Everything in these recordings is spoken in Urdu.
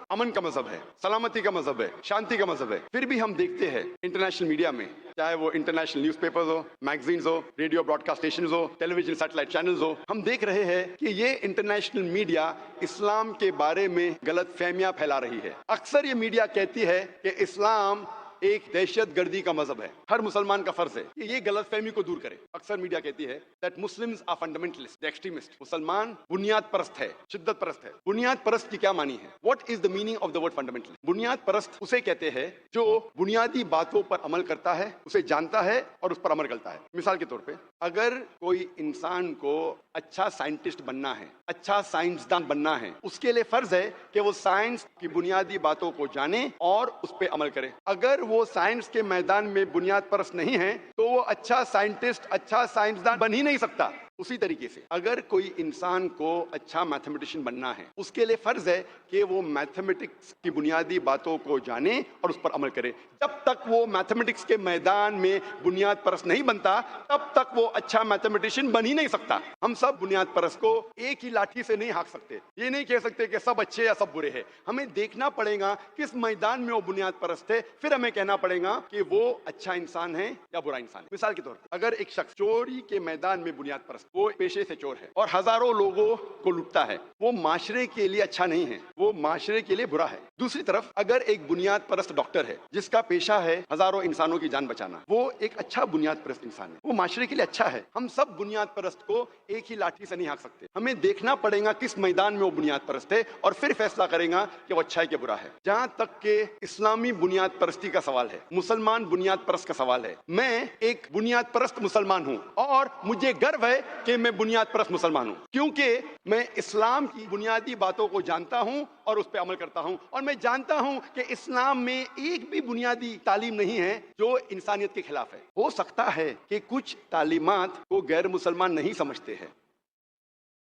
امن کا مذہب ہے, سلامتی کا مذہب ہے, شانتی کا مذہب ہے. پھر بھی ہم دیکھتے ہیں انٹرنیشنل میڈیا میں, چاہے وہ انٹرنیشنل نیوز پیپرز ہو, میگزینز ہو, ریڈیو براڈ کاسٹ اسٹیشنز ہو, ٹیلی ویژن سیٹلائٹ چینلز ہو, ہم دیکھ رہے ہیں کہ یہ انٹرنیشنل میڈیا اسلام کے بارے میں غلط فہمیاں پھیلا رہی ہے. اکثر یہ میڈیا کہتی ہے کہ اسلام ایک دہشت گردی کا مذہب ہے. ہر مسلمان کا فرض ہے کہ یہ غلط فہمی کو دور کرے. اکثر میڈیا کہتی ہے that Muslims are fundamentalists, they're extremists. مسلمان بنیاد پرست ہے, شدت پرست ہے. بنیاد پرست کی کیا معنی ہے؟ What is the meaning of the word fundamentalist? بنیاد پرست اسے کہتے ہیں جو بنیادی باتوں پر عمل کرتا ہے, اسے جانتا ہے اور اس پر عمل کرتا ہے. مثال کے طور پہ اگر کوئی انسان کو اچھا سائنٹسٹ بننا ہے, اچھا سائنسدان بننا ہے, اس کے لیے فرض ہے کہ وہ سائنس کی بنیادی باتوں کو جانے اور اس پہ عمل کرے. اگر وہ سائنس کے میدان میں بنیاد پرست نہیں ہے تو وہ اچھا سائنٹسٹ, اچھا سائنسدان بن ہی نہیں سکتا. اسی طریقے سے اگر کوئی انسان کو اچھا میتھمیٹیشین بننا ہے, اس کے لیے فرض ہے کہ وہ میتھمیٹکس کی بنیادی باتوں کو جانے اور اس پر عمل کرے. جب تک وہ میتھمیٹکس کے میدان میں بنیاد پرست نہیں بنتا تب تک وہ اچھا میتھمیٹیشین بن ہی نہیں سکتا. ہم سب بنیاد پرست کو ایک ہی لاٹھی سے نہیں ہانک سکتے. یہ نہیں کہہ سکتے کہ سب اچھے یا سب برے ہیں. ہمیں دیکھنا پڑے گا کس میدان میں وہ بنیاد پرست ہے, پھر ہمیں کہنا پڑے گا کہ وہ اچھا انسان ہے یا برا انسان ہے. مثال کے طور پر اگر ایک شخص چوری کے میدان میں بنیاد پرست, وہ پیشے سے چور ہے اور ہزاروں لوگوں کو لوٹتا ہے, وہ معاشرے کے لیے اچھا نہیں ہے, وہ معاشرے کے لیے برا ہے. دوسری طرف اگر ایک بنیاد پرست ڈاکٹر ہے جس کا پیشہ ہے ہزاروں انسانوں کی جان بچانا, وہ ایک اچھا بنیاد پرست انسان ہے, وہ معاشرے کے لیے اچھا ہے. ہم سب بنیاد پرست کو ایک ہی لاٹھی سے نہیں ہانک سکتے. ہمیں دیکھنا پڑے گا کس میدان میں وہ بنیاد پرست ہے اور پھر فیصلہ کریں گا کہ وہ اچھا ہے کہ برا ہے. جہاں تک کہ اسلامی بنیاد پرستی کا سوال ہے, مسلمان بنیاد پرست کا سوال ہے, میں ایک بنیاد پرست مسلمان ہوں اور مجھے گرو ہے کہ میں بنیاد پرست مسلمان ہوں, کیونکہ میں اسلام کی بنیادی باتوں کو جانتا ہوں اور اس پہ عمل کرتا ہوں. اور میں جانتا ہوں کہ اسلام میں ایک بھی بنیادی تعلیم نہیں ہے جو انسانیت کے خلاف ہے. ہو سکتا ہے کہ کچھ تعلیمات کو غیر مسلمان نہیں سمجھتے ہیں,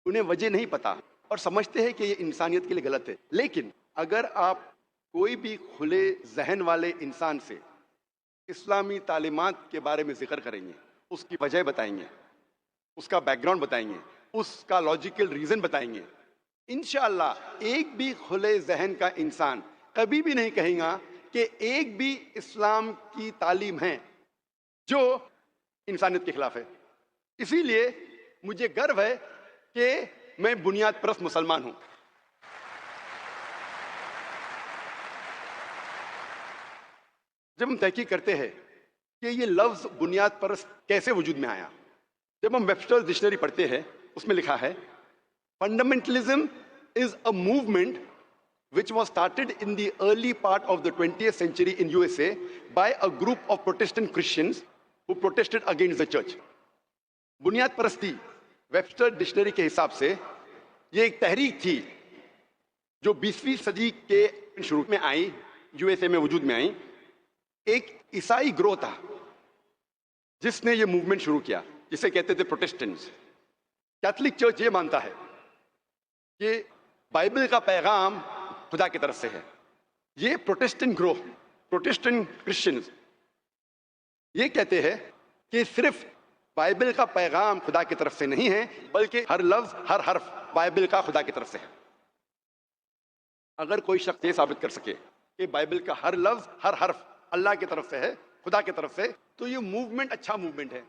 انہیں وجہ نہیں پتا اور سمجھتے ہیں کہ یہ انسانیت کے لیے غلط ہے. لیکن اگر آپ کوئی بھی کھلے ذہن والے انسان سے اسلامی تعلیمات کے بارے میں ذکر کریں گے, اس کی وجہ بتائیں گے, اس کا بیک گراؤنڈ بتائیں گے, اس کا لاجیکل ریزن بتائیں گے, انشاءاللہ ایک بھی کھلے ذہن کا انسان کبھی بھی نہیں کہے گا کہ ایک بھی اسلام کی تعلیم ہے جو انسانیت کے خلاف ہے. اسی لیے مجھے گرو ہے کہ میں بنیاد پرست مسلمان ہوں. جب ہم تحقیق کرتے ہیں کہ یہ لفظ بنیاد پرست کیسے وجود میں آیا, جب ہم ویبسٹرز ڈکشنری پڑھتے ہیں اس میں لکھا ہے fundamentalism is a movement which was started in the early part of the 20th century in USA by a group of Protestant Christians who protested against the church. بنیاد پرستی ویبسٹر ڈکشنری کے حساب سے یہ ایک تحریک تھی جو 20ویں صدی کے شروع میں آئی, یو ایس اے میں وجود میں آئی. ایک عیسائی گروہ تھا جس نے یہ موومنٹ شروع کیا, جسے کہتے تھے پروٹیسٹنٹس. کیتھولک چرچ یہ مانتا ہے کہ بائبل کا پیغام خدا کی طرف سے ہے. یہ پروٹیسٹنٹ گروہ, پروٹیسٹنٹ کرسچنز یہ کہتے ہیں کہ صرف بائبل کا پیغام خدا کی طرف سے نہیں ہے بلکہ ہر لفظ, ہر حرف بائبل کا خدا کی طرف سے ہے. اگر کوئی شخص یہ ثابت کر سکے کہ بائبل کا ہر لفظ, ہر حرف اللہ کی طرف سے ہے, خدا کی طرف سے, تو یہ موومنٹ اچھا موومنٹ ہے.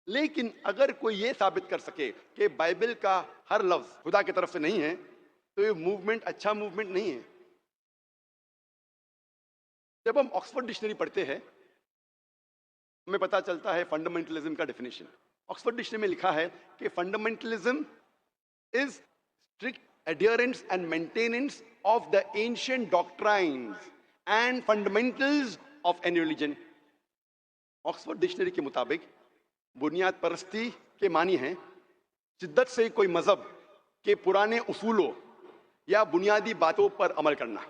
لیکن اگر کوئی یہ ثابت کر سکے کہ بائبل کا ہر لفظ خدا کی طرف سے نہیں ہے تو یہ موومنٹ اچھا موومنٹ نہیں ہے. جب ہم آکسفورڈ ڈکشنری پڑھتے ہیں ہمیں پتا چلتا ہے فنڈامنٹلزم کا ڈیفینیشن. آکسفورڈ ڈکشنری میں لکھا ہے کہ fundamentalism is strict adherence and maintenance of the ancient doctrines and fundamentals of any religion. Oxford dictionary کے مطابق بنیاد پرستی کے معنی ہیں شدت سے کوئی مذہب کے پرانے اصولوں یا بنیادی باتوں پر عمل کرنا.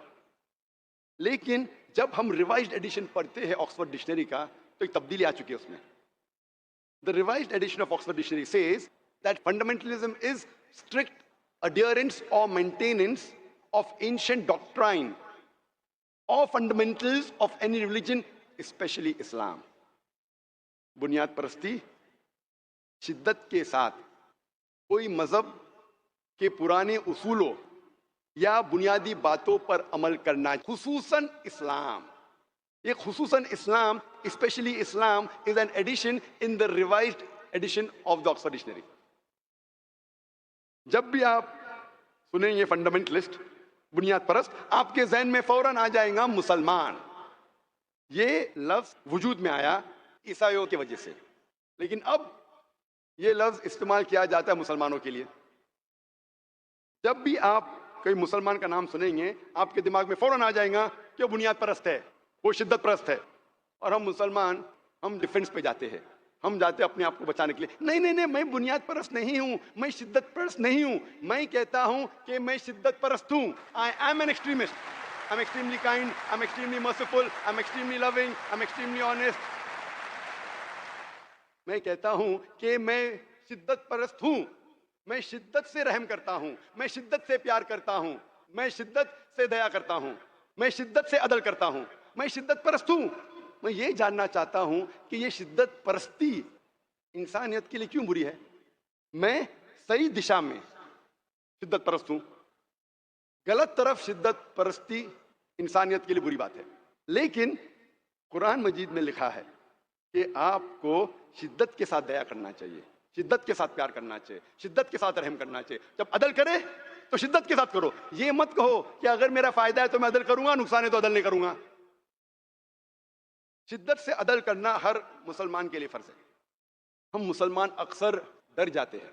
لیکن جب ہم ریوائزڈ ایڈیشن پڑھتے ہیں آکسفورڈ ڈکشنری کا تو ایک تبدیلی آ چکی ہے اس میں. The revised edition of Oxford Dictionary says that fundamentalism is strict adherence or maintenance of ancient doctrine or fundamentals of any religion, especially Islam. بنیاد پرستی شدت کے ساتھ کوئی مذہب کے پرانے اصولوں یا بنیادی باتوں پر عمل کرنا، خصوصاً اسلام. یہ خصوصاً اسلام، especially Islam is an addition in the revised edition of the Oxford dictionary. جب بھی آپ سنیں گے فنڈامنٹلسٹ، بنیاد پرست، آپ کے ذہن میں فوراً آ جائے گا مسلمان. یہ لفظ وجود میں آیا عیسائیوں کی وجہ سے، لیکن اب یہ لفظ استعمال کیا جاتا ہے مسلمانوں کے لیے. جب بھی آپ کوئی مسلمان کا نام سنیں گے، آپ کے دماغ میں فوراً آ جائے گا کہ وہ بنیاد پرست ہے، وہ شدت پرست ہے. اور ہم مسلمان، ہم ڈیفنس پہ جاتے ہیں، ہم جاتے ہیں اپنے آپ کو بچانے کے لیے. نہیں نہیں نہیں، میں بنیاد پرست نہیں ہوں، میں شدت پرست نہیں ہوں. میں کہتا ہوں کہ میں شدت پرست ہوں. I am an extremist. I'm extremely kind, I'm extremely merciful, I'm extremely loving, I'm extremely honest. میں کہتا ہوں کہ میں شدت پرست ہوں. میں شدت سے رحم کرتا ہوں، میں شدت سے پیار کرتا ہوں، میں شدت سے دیا کرتا ہوں، میں شدت سے عدل کرتا ہوں. میں شدت پرست ہوں. میں یہ جاننا چاہتا ہوں کہ یہ شدت پرستی انسانیت کے لیے کیوں بری ہے؟ میں صحیح دشا میں شدت پرست ہوں، غلط طرف شدت پرستی انسانیت کے لیے بری بات ہے. لیکن قرآن مجید میں لکھا ہے کہ آپ کو شدت کے ساتھ دیا کرنا چاہیے، شدت کے ساتھ پیار کرنا چاہیے، شدت کے ساتھ رحم کرنا چاہیے. جب عدل کرے تو شدت کے ساتھ کرو. یہ مت کہو کہ اگر میرا فائدہ ہے تو میں عدل کروں گا، نقصان ہے تو عدل نہیں کروں گا. شدت سے عدل کرنا ہر مسلمان کے لیے فرض ہے. ہم مسلمان اکثر ڈر جاتے ہیں،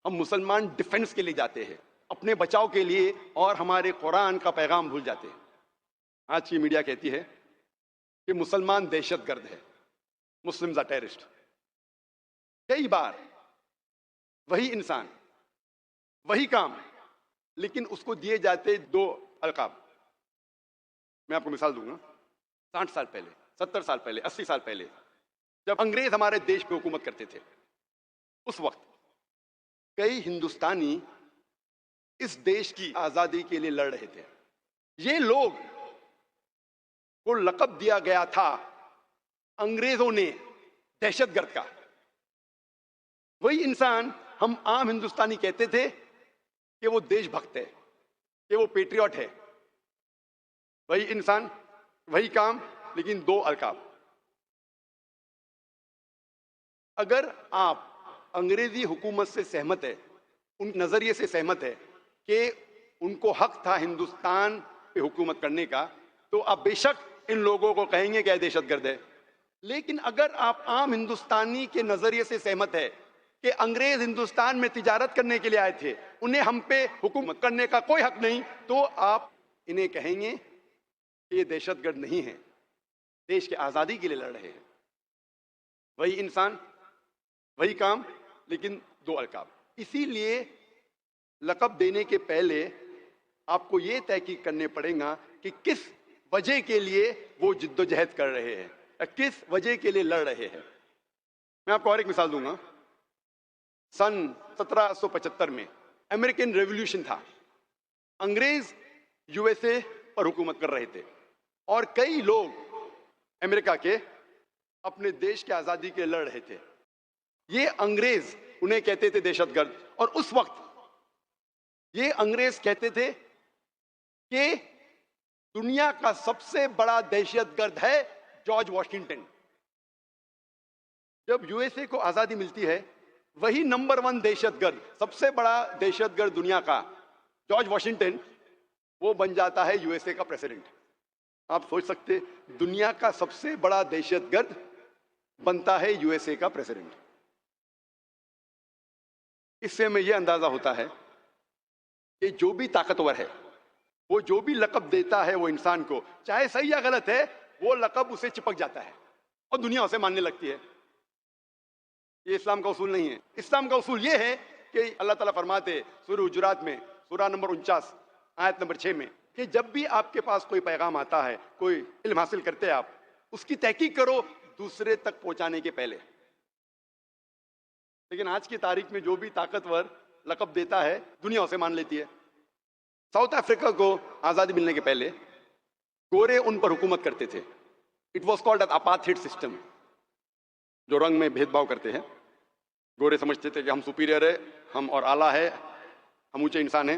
ہم مسلمان ڈیفنس کے لیے جاتے ہیں، اپنے بچاؤ کے لیے، اور ہمارے قرآن کا پیغام بھول جاتے ہیں. آج کی میڈیا کہتی ہے کہ مسلمان دہشت گرد ہے، مسلمز آر ٹیررسٹ. کئی بار وہی انسان، وہی کام، لیکن اس کو دیے جاتے دو القاب. میں آپ کو مثال دوں گا. 60 سال پہلے، 70 سال پہلے، 80 سال پہلے جب انگریز ہمارے دیش پہ حکومت کرتے تھے، اس وقت کئی ہندوستانی اس دیش کی آزادی کے لیے لڑ رہے تھے. یہ لوگ کو لقب دیا گیا تھا انگریزوں نے دہشت گرد کا. وہی انسان ہم عام ہندوستانی کہتے تھے کہ وہ دیش بھکت ہے، کہ وہ پیٹریوٹ ہے. وہی انسان، وہی کام، لیکن دو القاب. اگر آپ انگریزی حکومت سے سہمت ہے، ان نظریے سے سہمت ہے کہ ان کو حق تھا ہندوستان پہ حکومت کرنے کا، تو آپ بے شک ان لوگوں کو کہیں گے کہ یہ دہشت گرد ہے. لیکن اگر آپ عام ہندوستانی کے نظریے سے سہمت ہے کہ انگریز ہندوستان میں تجارت کرنے کے لیے آئے تھے، انہیں ہم پہ حکومت کرنے کا کوئی حق نہیں، تو آپ انہیں کہیں گے کہ یہ دہشت گرد نہیں ہے، دیش کی آزادی کے لیے لڑ رہے ہیں. وہی انسان، وہی کام، لیکن دو القاب. اسی لیے لقب دینے کے پہلے آپ کو یہ تحقیق کرنے پڑے گا کہ کس وجہ کے لیے وہ جد و جہد کر رہے ہیں، کس وجہ کے لیے لڑ رہے ہیں. میں آپ کو اور ایک مثال دوں گا. سن 1775 میں امریکن ریولیوشن تھا. انگریز یو ایس اے پر حکومت کر رہے تھے، اور کئی لوگ امریکہ کے اپنے دیش کی آزادی کے لڑ رہے تھے. یہ انگریز انہیں کہتے تھے دہشت گرد. اور اس وقت یہ انگریز کہتے تھے کہ دنیا کا سب سے بڑا دہشت گرد ہے جارج واشنگٹن. جب یو ایس اے کو آزادی ملتی ہے، وہی نمبر 1 دہشت گرد، سب سے بڑا دہشت گرد دنیا کا جارج واشنگٹن، وہ بن جاتا ہے یو ایس اے کا پریزیڈنٹ. آپ سوچ سکتے دنیا کا سب سے بڑا دہشت گرد بنتا ہے یو ایس اے کا پریزیڈنٹ. اس سے ہمیں یہ اندازہ ہوتا ہے کہ جو بھی طاقتور ہے، وہ جو بھی لقب دیتا ہے وہ انسان کو، چاہے صحیح یا غلط ہے، وہ لقب اسے چپک جاتا ہے اور دنیا اسے ماننے لگتی ہے. یہ اسلام کا اصول نہیں ہے. اسلام کا اصول یہ ہے کہ اللہ تعالیٰ فرماتے سورہ حجرات میں، سورہ نمبر 49 آیت نمبر 6 میں، کہ جب بھی آپ کے پاس کوئی پیغام آتا ہے، کوئی علم حاصل کرتے ہیں آپ، اس کی تحقیق کرو دوسرے تک پہنچانے کے پہلے. لیکن آج کی تاریخ میں جو بھی طاقتور لقب دیتا ہے، دنیا اسے مان لیتی ہے. ساؤتھ افریقہ کو آزادی ملنے کے پہلے گورے ان پر حکومت کرتے تھے. It was called apartheid system. جو رنگ میں بھید بھاؤ کرتے ہیں، گورے سمجھتے تھے کہ ہم سپیریئر ہے، ہم اور اعلیٰ ہے، ہم اونچے انسان ہیں.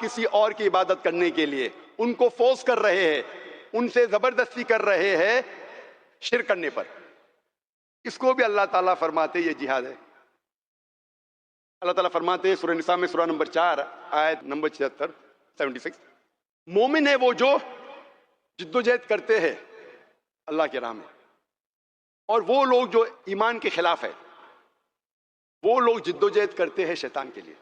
کسی اور کی عبادت کرنے کے لیے، ان کو فورس کر رہے ہیں، ان سے زبردستی کر رہے ہیں شرک کرنے پر، اس کو بھی اللہ تعالیٰ فرماتے یہ جہاد ہے۔ اللہ تعالیٰ فرماتے ہیں سورہ نساء میں سورہ نمبر 4 آیت نمبر 76، مومن ہے وہ جو جدوجہد کرتے ہیں اللہ کے راہ میں، اور وہ لوگ جو ایمان کے خلاف ہے، وہ لوگ جدوجہد کرتے ہیں شیطان کے لیے۔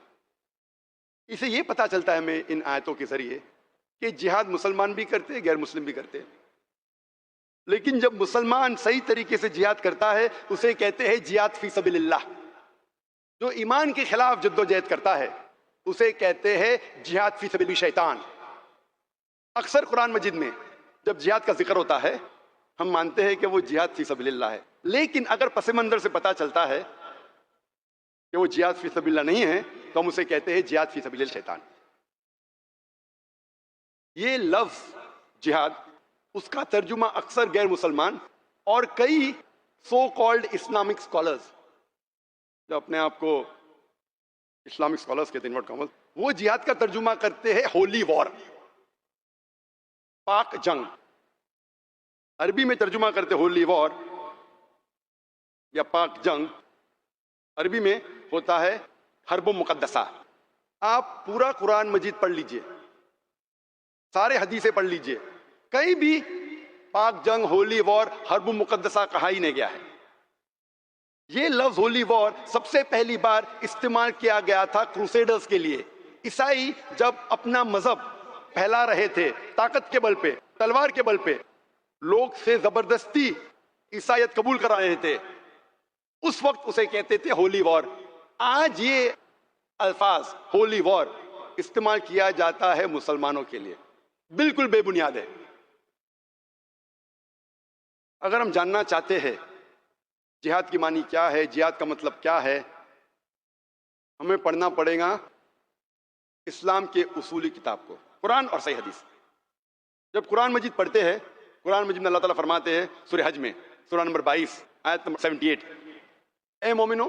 اسے یہ پتہ چلتا ہے ہمیں ان آیتوں کے ذریعے کہ جہاد مسلمان بھی کرتے ہیں، غیر مسلم بھی کرتے ہیں، لیکن جب مسلمان صحیح طریقے سے جہاد کرتا ہے اسے کہتے ہیں جہاد فی سبیل اللہ، جو ایمان کے خلاف جدوجہد کرتا ہے اسے کہتے ہیں جہاد فی سبیل شیطان۔ اکثر قرآن مجید میں جب جہاد کا ذکر ہوتا ہے ہم مانتے ہیں کہ وہ جہاد فی سبیل اللہ ہے، لیکن اگر پس منظر سے پتہ چلتا ہے کہ وہ جہاد فی سبیل اللہ نہیں ہے تو ہم اسے کہتے ہیں جہاد فی سبیل الشیطان۔ یہ لفظ جہاد، اس کا ترجمہ اکثر غیر مسلمان اور کئی سو کالڈ اسلامک اسکالرز، جو اپنے آپ کو اسلامک اسکالرز کہتے ہیں، وہ جہاد کا ترجمہ کرتے ہیں ہولی وار، پاک جنگ۔ عربی میں ترجمہ کرتے ہولی وار یا پاک جنگ، عربی میں ہوتا ہے حرب مقدسہ۔ آپ پورا قرآن مجید پڑھ لیجئے، سارے حدیثیں پڑھ لیجئے، کہیں بھی پاک جنگ، ہولی وار، حرب مقدسہ کہا ہی نہیں گیا ہے۔ یہ لفظ ہولی وار سب سے پہلی بار استعمال کیا گیا تھا کروسیڈرز کے لیے۔ عیسائی جب اپنا مذہب پھیلا رہے تھے طاقت کے بل پہ، تلوار کے بل پہ، لوگ سے زبردستی عیسائیت قبول کرا رہے تھے، اس وقت اسے کہتے تھے ہولی وار۔ آج یہ الفاظ ہولی وار استعمال کیا جاتا ہے مسلمانوں کے لیے، بالکل بے بنیاد ہے۔ اگر ہم جاننا چاہتے ہیں جہاد کی معنی کیا ہے، جہاد کا مطلب کیا ہے، ہمیں پڑھنا پڑے گا اسلام کے اصولی کتاب کو، قرآن اور صحیح حدیث۔ جب قرآن مجید پڑھتے ہیں، قرآن مجید میں اللہ تعالیٰ فرماتے ہیں سورہ حج میں سورہ نمبر 22 آیت نمبر 78، اے مومنو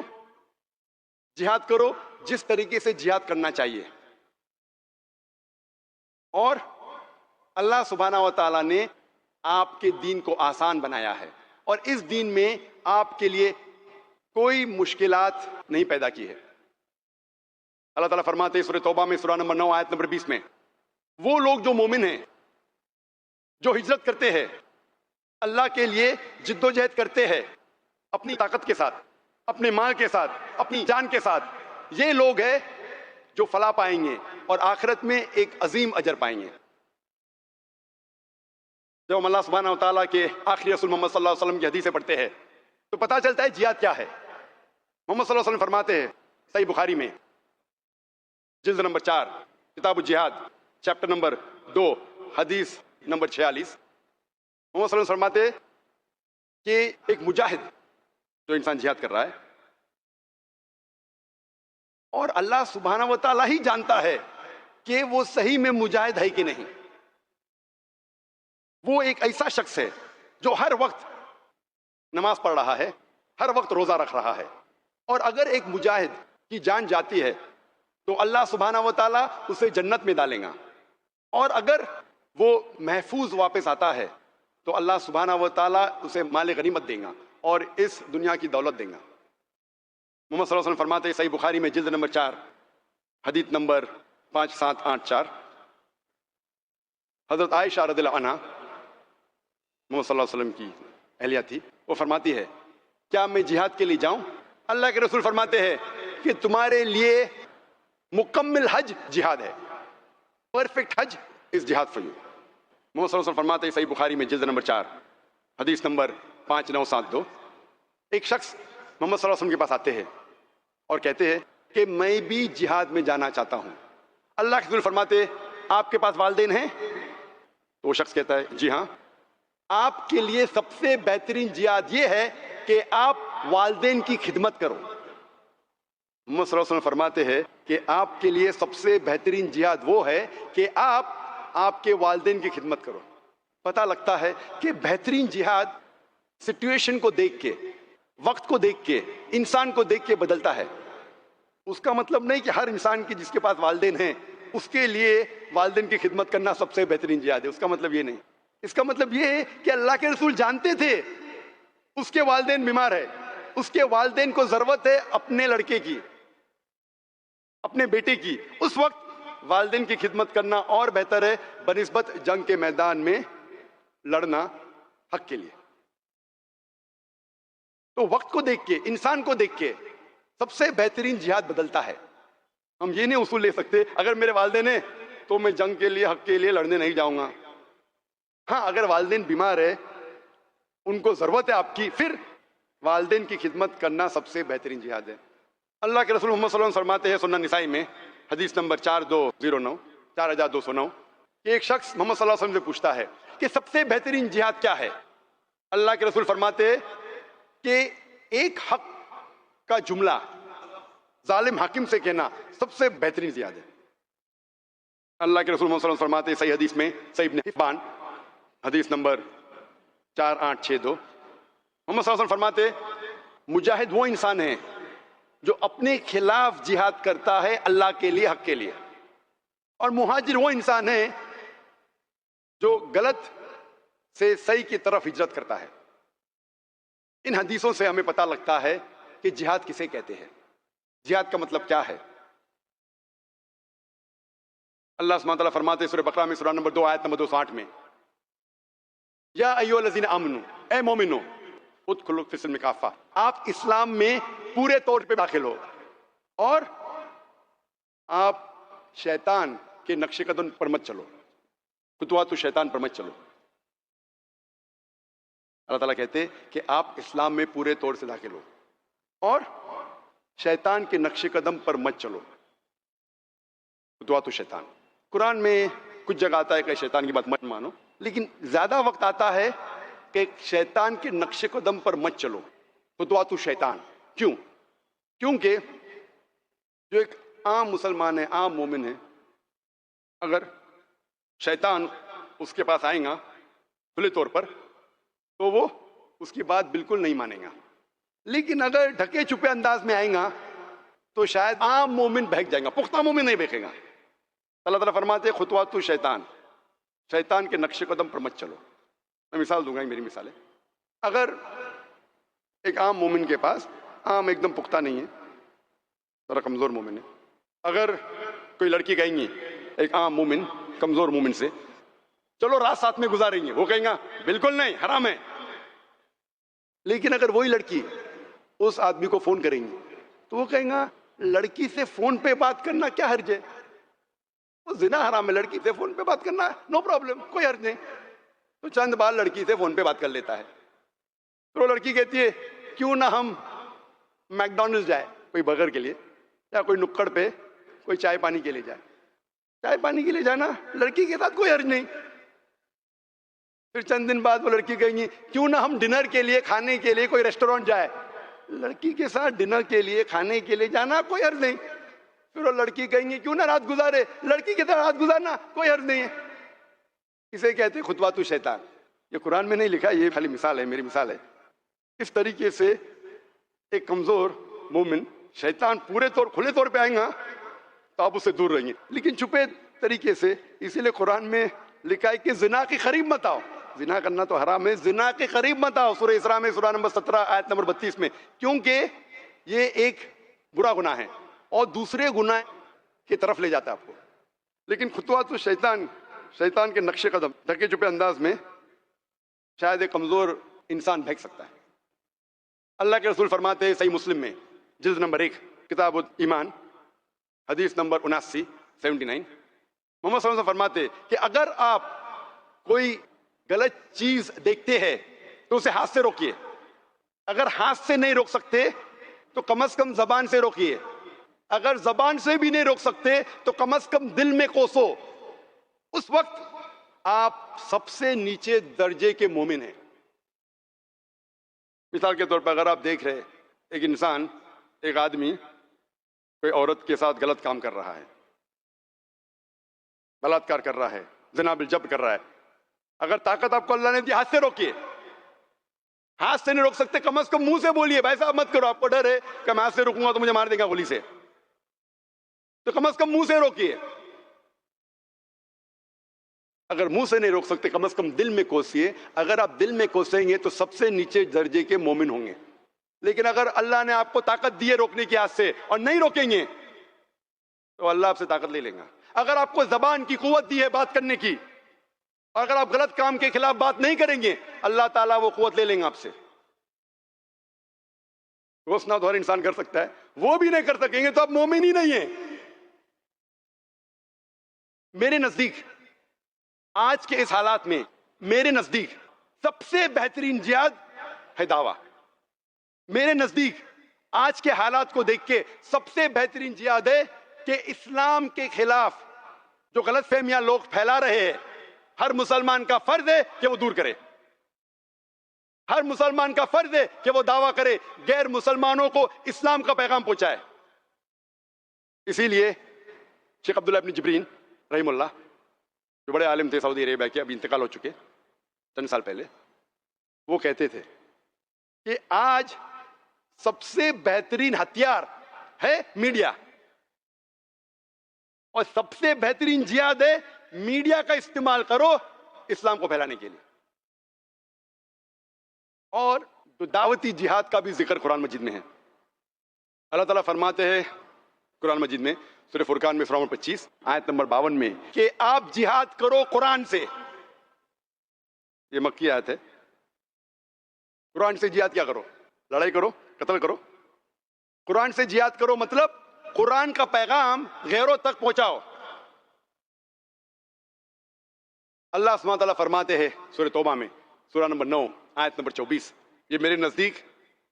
جہاد کرو جس طریقے سے جہاد کرنا چاہیے، اور اللہ سبحانہ و تعالیٰ نے آپ کے دین کو آسان بنایا ہے، اور اس دین میں آپ کے لیے کوئی مشکلات نہیں پیدا کی ہے۔ اللہ تعالیٰ فرماتے ہیں سورہ توبہ میں سورہ نمبر 9 آیت نمبر 20 میں، وہ لوگ جو مومن ہیں، جو ہجرت کرتے ہیں، اللہ کے لیے جدوجہد کرتے ہیں اپنی طاقت کے ساتھ، اپنے مال کے ساتھ، اپنی جان کے ساتھ، یہ لوگ ہیں جو فلاح پائیں گے اور آخرت میں ایک عظیم اجر پائیں گے۔ جب ہم اللہ سبحانہ و تعالیٰ کے آخری رسول محمد صلی اللہ علیہ وسلم کی حدیثیں پڑھتے ہیں تو پتہ چلتا ہے جہاد کیا ہے۔ محمد صلی اللہ علیہ وسلم فرماتے ہیں صحیح بخاری میں جلد نمبر 4 کتاب الجہاد چیپٹر نمبر 2 حدیث نمبر 46، محمد صلی اللہ علیہ وسلم فرماتے ہیں کہ ایک مجاہد جو انسان جہاد کر رہا ہے، اور اللہ سبحانہ و تعالیٰ ہی جانتا ہے کہ وہ صحیح میں مجاہد ہے کہ نہیں۔ وہ ایک ایسا شخص ہے جو ہر وقت نماز پڑھ رہا ہے، ہر وقت روزہ رکھ رہا ہے، اور اگر ایک مجاہد کی جان جاتی ہے تو اللہ سبحانہ و تعالیٰ اسے جنت میں ڈالیں گا، اور اگر وہ محفوظ واپس آتا ہے تو اللہ سبحانہ و تعالیٰ اسے مال غنیمت دیں گا اور اس دنیا کی دولت دیں گا۔ محمد صلی اللہ علیہ وسلم فرماتے ہیں صحیح بخاری میں جلد نمبر 4 حدیث نمبر 5784، حضرت عائشہ رضی اللہ عنہا محمد صلی اللہ علیہ وسلم کی اہلیہ تھی، وہ فرماتی ہے کیا میں جہاد کے لیے جاؤں؟ اللہ کے رسول فرماتے ہیں کہ تمہارے لیے مکمل حج جہاد ہے، پرفیکٹ حج از جہاد فار یو۔ محمد صلی اللہ علیہ وسلم فرماتے ہیں صحیح بخاری میں جلد نمبر 4 حدیث نمبر 5972، ایک شخص محمد صلی اللہ علیہ وسلم کے پاس آتے ہیں اور کہتے ہیں کہ میں بھی جہاد میں جانا چاہتا ہوں۔ اللہ کے رسول فرماتے آپ کے پاس والدین ہیں؟ تو وہ شخص کہتا ہے جی ہاں۔ آپ کے لیے سب سے بہترین جہاد یہ ہے کہ آپ والدین کی خدمت کرو۔ محمد صلی اللہ علیہ وسلم فرماتے ہیں کہ آپ کے لیے سب سے بہترین جہاد وہ ہے کہ آپ کے والدین کی خدمت کرو۔ پتہ لگتا ہے کہ بہترین جہاد سچویشن کو دیکھ کے، وقت کو دیکھ کے، انسان کو دیکھ کے بدلتا ہے۔ اس کا مطلب نہیں کہ ہر انسان کی جس کے پاس والدین ہیں اس کے لیے والدین کی خدمت کرنا سب سے بہترین جہاد ہے. اس کا مطلب یہ نہیں. اس کا مطلب یہ ہے کہ اللہ کے رسول جانتے تھے اس کے والدین بیمار ہے, اس کے والدین کو ضرورت ہے اپنے لڑکے کی, اپنے بیٹے کی. اس وقت والدین کی خدمت کرنا اور بہتر ہے بنسبت جنگ کے میدان میں لڑنا حق کے لیے. تو وقت کو دیکھ کے, انسان کو دیکھ کے سب سے بہترین جہاد بدلتا ہے. ہم یہ نہیں اصول لے سکتے اگر میرے والدین ہیں تو میں جنگ کے لیے, حق کے لیے لڑنے نہیں جاؤں گا. ہاں, اگر والدین بیمار ہے, ان کو ضرورت ہے آپ کی, پھر والدین کی خدمت کرنا سب سے بہترین جہاد ہے. اللہ کے رسول محمد صلی اللہ علیہ وسلم فرماتے ہیں سنن نسائی میں حدیث نمبر 4209 کہ ایک شخص محمد صلی اللہ علیہ وسلم سے پوچھتا ہے کہ سب سے بہترین جہاد کیا ہے. اللہ کے رسول فرماتے ہیں کہ ایک حق کا جملہ ظالم حاکم سے کہنا سب سے بہترین جہاد ہے. اللہ کے رسول محمد صلی اللہ علیہ وسلم فرماتے ہیں صحیح حدیث میں, صحیح ابن حبان حدیث نمبر 4862, محمد صلی اللہ علیہ وسلم فرماتے ہیں مجاہد وہ انسان ہے جو اپنے خلاف جہاد کرتا ہے اللہ کے لیے, حق کے لیے, اور مہاجر وہ انسان ہے جو غلط سے صحیح کی طرف ہجرت کرتا ہے. ان حدیثوں سے ہمیں پتہ لگتا ہے کہ جہاد کسے کہتے ہیں, جہاد کا مطلب کیا ہے. اللہ سبحانہ وتعالیٰ فرماتے ہیں سورہ بقرہ میں سورہ نمبر 2 آیت نمبر 260 میں, یا ایھا الذین آمنو, اے مومنو, ادخلوا فی السلم کافہ, آپ اسلام میں پورے طور پہ داخل ہو اور آپ شیطان کے نقش قدم پر مت چلو, خطوات شیطان پر مت چلو. اللہ تعالیٰ کہتے ہیں کہ آپ اسلام میں پورے طور سے داخل ہو اور شیطان کے نقش قدم پر مت چلو, خطوات شیطان. قرآن میں کچھ جگہ آتا ہے کہ شیطان کی بات مت مانو, لیکن زیادہ وقت آتا ہے کہ شیطان کے نقش قدم پر مت چلو, خطوات شیطان. کیوں؟ کیونکہ جو ایک عام مسلمان ہے, عام مومن ہے, اگر شیطان اس کے پاس آئیں گا کھلے طور پر تو وہ اس کی بات بالکل نہیں مانے گا. لیکن اگر ڈھکے چھپے انداز میں آئیں گا تو شاید عام مومن بہک جائیں گا, پختہ مومن نہیں بہکے گا. اللہ تعالیٰ فرماتے ہیں خطوات شیطان, شیطان کے نقش قدم پر مت چلو. میں مثال دوں گا, میری مثال ہے. اگر ایک عام مومن کے پاس, عام ایک دم پختہ نہیں ہے, ذرا کمزور مومن ہے, اگر کوئی لڑکی کہیں گی ایک عام مومن کمزور مومن سے چلو رات ساتھ میں گزاریں گے, وہ کہیں گا بالکل نہیں, حرام ہے. لیکن اگر وہی لڑکی اس آدمی کو فون کریں گی تو وہ کہیں گا لڑکی سے فون پہ بات کرنا کیا حرج ہے, وہ زنا حرام ہے, لڑکی سے فون پہ بات کرنا نو پرابلم, کوئی حرج نہیں. تو چند بار لڑکی سے فون پہ بات کر لیتا ہے. تو وہ لڑکی کہتی ہے کیوں نہ ہم میک ڈونلڈ جائے کوئی برگر کے لیے, یا کوئی نکڑ پہ کوئی چائے پانی کے لیے جائے. چائے پانی کے لیے جانا لڑکی کے ساتھ کوئی حرج نہیں. پھر چند دن بعد وہ لڑکی کہیں گی کیوں نہ ہم ڈنر کے لیے, کھانے کے لیے کوئی ریسٹورینٹ جائے. لڑکی کے ساتھ ڈنر کے لیے, کھانے کے لیے جانا کوئی حرج نہیں. پھر وہ لڑکی کہیں گی کیوں نہ رات گزارے, لڑکی کے ساتھ رات گزارنا کوئی حرج نہیں ہے. اسے کہتے ہیں خطوات شیطان. یہ قرآن میں نہیں لکھا, یہ خالی مثال ہے, میری مثال ہے. اس طریقے سے ایک کمزور مومن, شیطان پورے طور کھلے طور پہ آئیں گا تو آپ اس سے دور رہیں گے, لیکن چھپے طریقے سے. اسی لیے قرآن میں لکھا ہے کہ زنا کے قریب مت آؤ. زنا کرنا تو حرام ہے, زنا کے قریب مت آؤ, سورہ اسراء میں سورہ نمبر 17 آیت نمبر 32 میں, کیونکہ یہ ایک برا گناہ ہے اور دوسرے گناہ کی طرف لے جاتا ہے آپ کو. لیکن خطوات شیطان, شیطان کے نقش قدم ڈھکے چھپے انداز میں شاید ایک کمزور انسان بہک سکتا ہے. اللہ کے رسول فرماتے ہیں صحیح مسلم میں جلد نمبر 1 کتاب ایمان حدیث نمبر 79 محمد صلی اللہ علیہ وسلم فرماتے کہ اگر آپ کوئی غلط چیز دیکھتے ہیں تو اسے ہاتھ سے روکیے. اگر ہاتھ سے نہیں روک سکتے تو کم از کم زبان سے روکیے. اگر زبان سے بھی نہیں روک سکتے تو کم از کم دل میں کوسو. اس وقت آپ سب سے نیچے درجے کے مومن ہیں. مثال کے طور پر اگر آپ دیکھ رہے ایک انسان, ایک آدمی کوئی عورت کے ساتھ غلط کام کر رہا ہے, بلاತ್ಕಾರ کر رہا ہے, زنا بالجبر کر رہا ہے, اگر طاقت آپ کو اللہ نے دی ہاتھ سے روکیے. ہاتھ سے نہیں روک سکتے کم از کم منہ سے بولیے بھائی صاحب مت کرو, آپ کو ڈر ہے کہ میں ہاتھ سے روکوں گا تو مجھے مار دے گا گولی سے. تو کم از کم منہ سے روکیے. اگر منہ سے نہیں روک سکتے کم از کم دل میں کوسیے. اگر آپ دل میں کوسیں گے تو سب سے نیچے درجے کے مومن ہوں گے. لیکن اگر اللہ نے آپ کو طاقت دی ہے روکنے کے ہاتھ سے اور نہیں روکیں گے تو اللہ آپ سے طاقت لے لیں گا. اگر آپ کو زبان کی قوت دی ہے بات کرنے کی اور اگر آپ غلط کام کے خلاف بات نہیں کریں گے اللہ تعالیٰ وہ قوت لے لیں گے آپ سے. روسنا تو ہر انسان کر سکتا ہے, وہ بھی نہیں کر سکیں گے تو آپ مومن ہی نہیں ہیں. میرے نزدیک آج کے اس حالات میں میرے نزدیک سب سے بہترین جہاد ہے دعویٰ. میرے نزدیک آج کے حالات کو دیکھ کے سب سے بہترین جہاد ہے کہ اسلام کے خلاف جو غلط فہمیاں لوگ پھیلا رہے ہیں ہر مسلمان کا فرض ہے کہ وہ دور کرے. ہر مسلمان کا فرض ہے کہ وہ دعویٰ کرے, غیر مسلمانوں کو اسلام کا پیغام پہنچائے. اسی لیے شیخ عبداللہ ابن جبرین رحم اللہ جو بڑے عالم تھے سعودی عربیہ کے, ابھی انتقال ہو چکے چند سال پہلے, وہ کہتے تھے کہ آج سب سے بہترین ہتھیار ہے میڈیا اور سب سے بہترین جہاد ہے میڈیا کا استعمال کرو اسلام کو پھیلانے کے لیے. اور جو دعوتی جہاد کا بھی ذکر قرآن مجید میں ہے. اللہ تعالیٰ فرماتے ہیں قرآن مجید میں سورہ فرقان میں سورہ 25 آیت نمبر 52 میں کہ آپ جہاد کرو قرآن سے. یہ مکی آیت ہے. قرآن سے جہاد کیا کرو؟ لڑائی کرو, قتل کرو. قرآن سے جہاد کرو مطلب قرآن کا پیغام غیروں تک پہنچاؤ. اللہ سبحانہ تعالیٰ فرماتے ہیں سورہ توبہ میں سورہ نمبر 9 آیت نمبر 24. یہ میرے نزدیک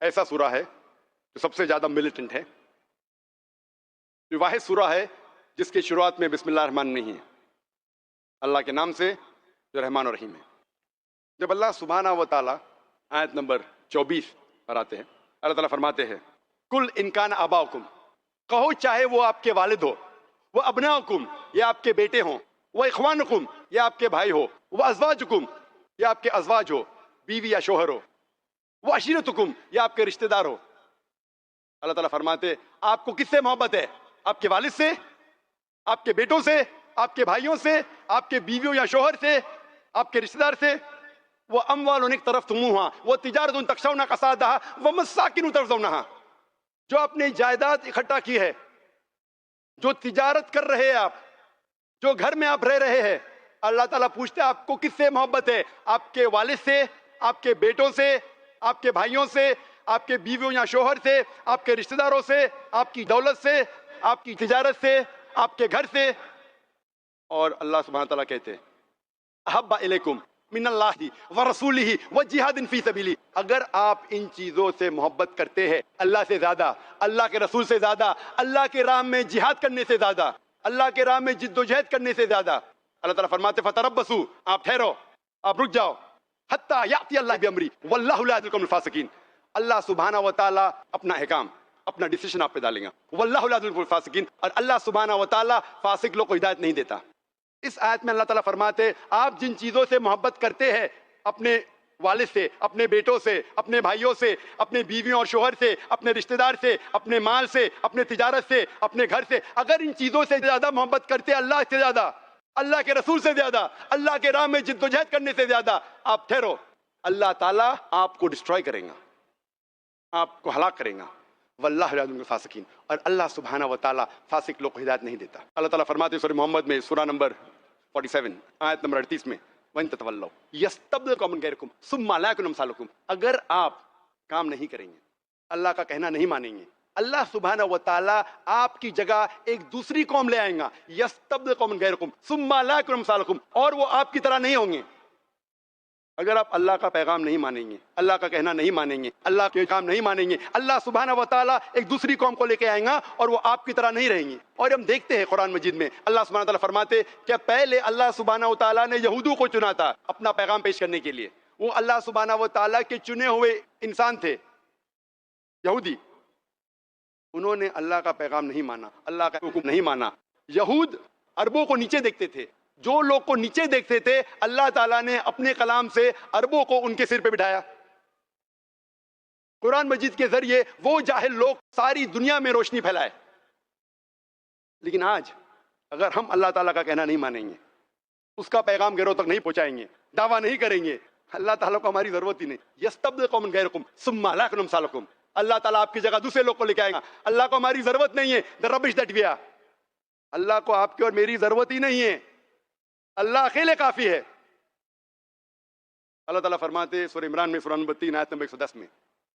ایسا سورہ ہے جو سب سے زیادہ ملیٹنٹ ہے. یہ واحد سورہ ہے جس کی شروعات میں بسم اللہ الرحمن نہیں ہے, اللہ کے نام سے جو رحمان و رحیم ہے. جب اللہ سبحانہ و تعالیٰ آیت نمبر 24 پر آتے ہیں, اللہ تعالیٰ فرماتے ہیں کل ان کان آباؤکم, کہو چاہے وہ آپ کے والد ہو, وہ ابناؤکم یا آپ کے بیٹے ہوں, وہ اخوانکم یا آپ کے بھائی ہو, وہ ازواجکم یا آپ کے ازواج ہو, بیوی یا شوہر ہو, وہ عشیرتکم یا آپ کے رشتہ دار ہو. اللہ تعالیٰ فرماتے آپ کو کس سے محبت ہے؟ آپ کے والد سے, آپ کے بیٹوں سے, آپ کے بھائیوں سے, آپ کے بیویوں یا شوہر سے, آپ کے رشتہ دار سے. وہ اموال اقترفتموها وتجارة تخشون کسادها ومساکن ترضونها, جو اپنی جائیداد اکٹھا کی ہے, جو تجارت کر رہے ہیں آپ, جو گھر میں آپ رہ رہے ہیں, اللہ تعالیٰ پوچھتے ہیں آپ کو کس سے محبت ہے؟ آپ کے والد سے, آپ کے بیٹوں سے, آپ کے بھائیوں سے, آپ کے بیویوں یا شوہر سے, آپ کے رشتہ داروں سے, آپ کی دولت سے, آپ کی تجارت سے, آپ کے گھر سے. اور اللہ سبحانہ تعالیٰ کہتے ہیں احب الیکم من اللہ ورسولہ وجہاد فی سبیلہ. اگر آپ ان چیزوں سے محبت کرتے ہیں, اللہ سے زیادہ, اللہ کے رسول سے زیادہ, اللہ کے راہ میں جہاد کرنے سے زیادہ, اللہ کے راہ میں جد و جہد کرنے سے زیادہ, اللہ تعالیٰ فرماتے فتربصوا, آپ ٹھہرو, آپ رک جاؤ, حتی یأتی اللہ بامری واللہ لا یہدی القوم الفاسقین. اللہ سبحانہ و تعالیٰ اپنا احکام, اپنا ڈیسیشن آپ پہ ڈالیں گا. واللہ لا یہدی القوم الفاسقین, اور اللہ سبحانہ و تعالیٰ فاسق لوگ کو ہدایت نہیں دیتا. اس آیت میں اللہ تعالیٰ فرماتے آپ جن چیزوں سے محبت کرتے ہیں, اپنے والد سے, اپنے بیٹوں سے, اپنے بھائیوں سے, اپنے بیویوں اور شوہر سے, اپنے رشتہ دار سے, اپنے مال سے, اپنے تجارت سے, اپنے گھر سے, اگر ان چیزوں سے زیادہ محبت کرتے اللہ سے زیادہ, اللہ کے رسول سے زیادہ, اللہ کے راہ میں جد و جہد کرنے سے زیادہ, آپ ٹھہرو, اللہ تعالیٰ آپ کو ڈسٹروائے کریں گا, آپ کو ہلاک کریں گا. واللہ لا یہدی الفاسقین, اور اللہ سبحانہ و تعالیٰ فاسق لوگ کو ہدایت نہیں دیتا. اللہ تعالیٰ فرماتے ہیں سورہ محمد میں سورہ نمبر 47 آیت نمبر 38 میں وَإِن تَتَوَلَّوْا يَسْتَبْدِلْ قَوْمًا غَيْرَكُمْ ثُمَّ لَا يَكُونُوا أَمْثَالَكُمْ. اگر آپ کام نہیں کریں گے, اللہ کا کہنا نہیں مانیں گے, اللہ سبحانہ و تعالیٰ آپ کی جگہ ایک دوسری قوم لے آئیں گا. يَسْتَبْدِلْ قَوْمًا غَيْرَكُمْ ثُمَّ لَا يَكُونُوا أَمْثَالَكُمْ, اور وہ آپ کی طرح نہیں ہوں گے. اگر آپ اللہ کا پیغام نہیں مانیں گے, اللہ کا کہنا نہیں مانیں گے, اللہ کے کام نہیں مانیں گے, اللہ سبحانہ و تعالیٰ ایک دوسری قوم کو لے کے آئیں گا اور وہ آپ کی طرح نہیں رہیں گی. اور ہم دیکھتے ہیں قرآن مجید میں اللہ سبحانہ و تعالیٰ فرماتے کہ پہلے اللہ سبحانہ و تعالیٰ نے یہودوں کو چنا تھا اپنا پیغام پیش کرنے کے لیے. وہ اللہ سبحانہ و تعالیٰ کے چنے ہوئے انسان تھے, یہودی. انہوں نے اللہ کا پیغام نہیں مانا, اللہ کا حکم نہیں مانا. یہود عربوں کو نیچے دیکھتے تھے, جو لوگ کو نیچے دیکھتے تھے اللہ تعالیٰ نے اپنے کلام سے عربوں کو ان کے سر پہ بٹھایا. قرآن مجید کے ذریعے وہ جاہل لوگ ساری دنیا میں روشنی پھیلائے. لیکن آج اگر ہم اللہ تعالیٰ کا کہنا نہیں مانیں گے، اس کا پیغام غیروں تک نہیں پہنچائیں گے، دعویٰ نہیں کریں گے، اللہ تعالیٰ کو ہماری ضرورت ہی نہیں. یستبدل قوما غیرکم ثم لا یکونوا امثالکم. اللہ تعالیٰ آپ کی جگہ دوسرے لوگ کو لے کے آئے گا. اللہ کو ہماری ضرورت نہیں ہے. the rubbish that we are. اللہ کو آپ کی اور میری ضرورت ہی نہیں ہے. اللہ اکیلے کافی ہے. اللہ تعالیٰ فرماتے ہیں سورہ عمران میں، سورہ نمبر 3 آیت نمبر 110 میں،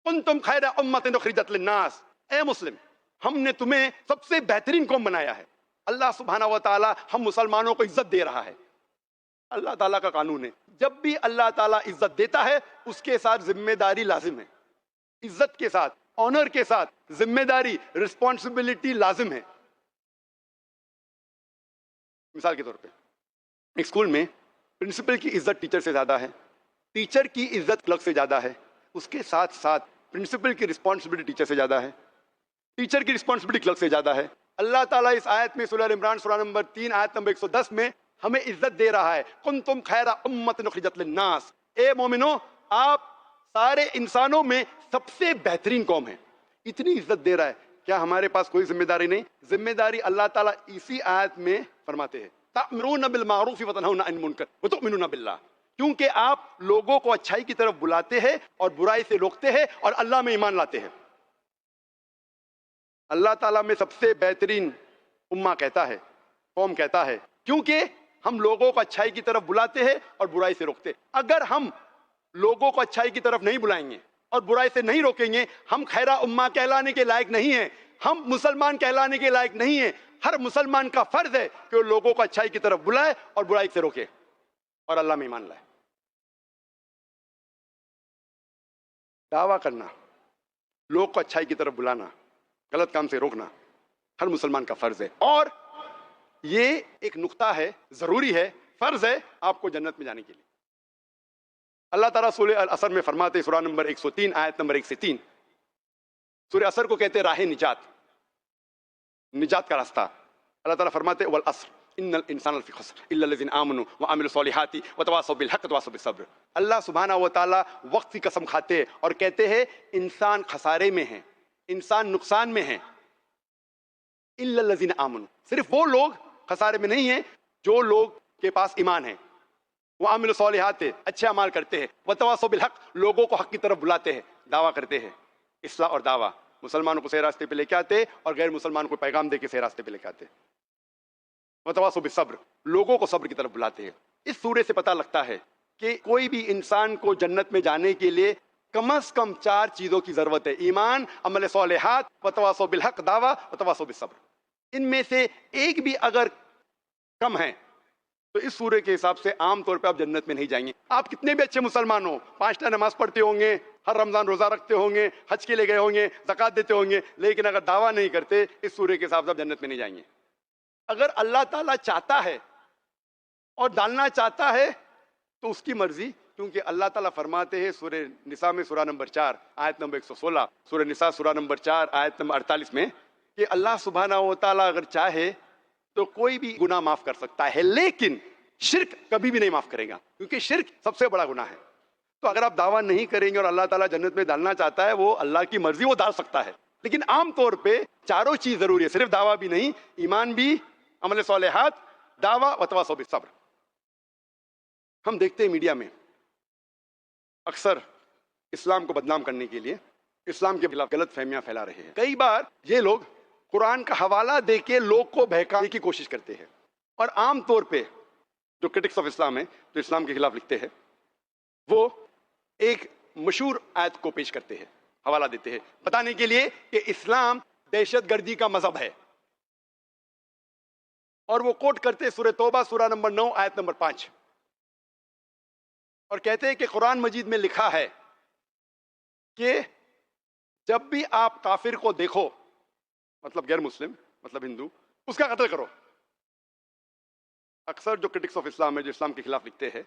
کنتم خیر امۃ اخرجت للناس. اے مسلم، ہم نے تمہیں سب سے بہترین قوم بنایا ہے. اللہ سبحانہ و تعالیٰ ہم مسلمانوں کو عزت دے رہا ہے. اللہ تعالیٰ کا قانون ہے، جب بھی اللہ تعالیٰ عزت دیتا ہے اس کے ساتھ ذمہ داری لازم ہے. عزت کے ساتھ، آنر کے ساتھ ذمہ داری، رسپانسبلٹی لازم ہے. مثال کے طور پہ ایک اسکول میں پرنسپل کی عزت ٹیچر سے زیادہ ہے، ٹیچر کی عزت کلرک سے زیادہ ہے. اس کے ساتھ ساتھ پرنسپل کی رسپانسبلٹی ٹیچر سے زیادہ ہے، ٹیچر کی رسپانسبلٹی کلرک سے زیادہ ہے. اللہ تعالیٰ اس آیت میں سورہ عمران سورہ نمبر 3 آیت نمبر 110 میں ہمیں عزت دے رہا ہے. کنتم خیر امۃ اخرجت للناس. اے مومنو، آپ سارے انسانوں میں سب سے بہترین قوم ہیں. اتنی عزت دے رہا ہے. کیا ہمارے پاس کوئی ذمہ داری نہیں؟ ذمہ داری اللہ تعالیٰ اسی آیت میں فرماتے ہیں، تأمرون بالمعروف وتنہون عن المنکر وتؤمنون باللہ. کیونکہ آپ لوگوں کو اچھائی کی طرف بلاتے ہیں اور برائی سے روکتے ہیں اور اللہ میں ایمان لاتے ہیں. اللہ تعالیٰ میں سب سے بہترین امہ کہتا ہے، قوم کہتا ہے، کیونکہ ہم لوگوں کو اچھائی کی طرف بلاتے ہیں اور برائی سے روکتے ہیں. اگر ہم لوگوں کو اچھائی کی طرف نہیں بلائیں گے اور برائی سے نہیں روکیں گے، ہم خیرہ امہ کہلانے کے لائق نہیں ہیں. ہم مسلمان کہلانے کے لائق نہیں ہیں. ہر مسلمان کا فرض ہے کہ وہ لوگوں کو اچھائی کی طرف بلائے اور برائی سے روکے اور اللہ میں ایمان لائے. دعویٰ کرنا، لوگ کو اچھائی کی طرف بلانا، غلط کام سے روکنا ہر مسلمان کا فرض ہے. اور یہ ایک نقطہ ہے، ضروری ہے، فرض ہے آپ کو جنت میں جانے کے لیے. اللہ تعالیٰ سورہ العصر میں فرماتے ہیں، سورہ نمبر 103 آیت نمبر 1 سے 3. سورہ عصر کو کہتے ہیں راہ نجات، نجات کا راستہ. اللہ تعالیٰ فرماتے ہیں والعصر ان الانسان لفی خسر الا الذین آمنوا وعملوا الصالحات وتواصوا بالحق وتواصوا بالصبر. اللہ سبحانہ و تعالیٰ وقت کی قسم کھاتے ہیں اور کہتے ہیں انسان خسارے میں ہے، انسان نقصان میں ہے. الا الذین آمنوا، صرف وہ لوگ خسارے میں نہیں ہیں جو لوگ کے پاس ایمان ہے. وعملوا الصالحات، اچھے اعمال کرتے ہیں. وتواصوا بالحق، لوگوں کو حق کی طرف بلاتے ہیں، دعویٰ کرتے ہیں. اصلاح اور دعویٰ، مسلمانوں کو صحیح راستے پہ لے کے آتے اور غیر مسلمانوں کو پیغام دے کے صحیح راستے پہ لے کے آتے. وتواصوا بالصبر، لوگوں کو صبر کی طرف بلاتے ہیں. اس سورے سے پتہ لگتا ہے کہ کوئی بھی انسان کو جنت میں جانے کے لیے کم از کم 4 چیزوں کی ضرورت ہے: ایمان، عمل صالحات، وتواصوا بالحق، دعویٰ، وتواصوا بالصبر. ان میں سے ایک بھی اگر کم ہے تو اس سورے کے حساب سے عام طور پہ آپ جنت میں نہیں جائیں گے. آپ کتنے بھی اچھے مسلمان ہو، 5 ٹائم نماز پڑھتے ہوں گے، ہر رمضان روزہ رکھتے ہوں گے، حج کے لیے گئے ہوں گے، زکوٰۃ دیتے ہوں گے، لیکن اگر دعویٰ نہیں کرتے اس سورے کے حساب سے آپ جنت میں نہیں جائیں گے. اگر اللہ تعالیٰ چاہتا ہے اور ڈالنا چاہتا ہے تو اس کی مرضی، کیونکہ اللہ تعالیٰ فرماتے ہیں سورہ نساء میں سورہ نمبر 4 آیت نمبر 116، سورہ نساء سورہ نمبر 4 آیت نمبر 48 میں کہ اللہ سبحانہ و تعالیٰ اگر چاہے تو کوئی بھی گناہ معاف کر سکتا ہے، لیکن شرک کبھی بھی نہیں معاف کرے گا، کیونکہ شرک سب سے بڑا گناہ ہے. تو اگر آپ دعویٰ نہیں کریں گے اور اللہ تعالیٰ جنت میں ڈالنا چاہتا ہے، وہ اللہ کی مرضی، وہ ڈال سکتا ہے. لیکن عام طور پہ چاروں چیز ضروری ہے، صرف دعویٰ بھی نہیں، ایمان بھی، عمل صالحات، دعویٰ، وتواصوا بالصبر. ہم دیکھتے ہیں میڈیا میں اکثر اسلام کو بدنام کرنے کے لیے اسلام کے خلاف غلط فہمیاں پھیلا رہے ہیں. کئی بار یہ لوگ قرآن کا حوالہ دے کے لوگ کو بہکانے کی کوشش کرتے ہیں، اور عام طور پہ جو کرٹکس آف اسلام ہیں، جو اسلام کے خلاف لکھتے ہیں، وہ ایک مشہور آیت کو پیش کرتے ہیں، حوالہ دیتے ہیں بتانے کے لیے کہ اسلام دہشت گردی کا مذہب ہے، اور وہ کوٹ کرتے ہیں سورہ توبہ سورہ نمبر 9 آیت نمبر 5، اور کہتے ہیں کہ قرآن مجید میں لکھا ہے کہ جب بھی آپ کافر کو دیکھو، مطلب غیر مسلم، مطلب ہندو، اس کا قتل کرو. اکثر جو کرٹکس آف اسلام ہے، جو اسلام کے خلاف لکھتے ہیں،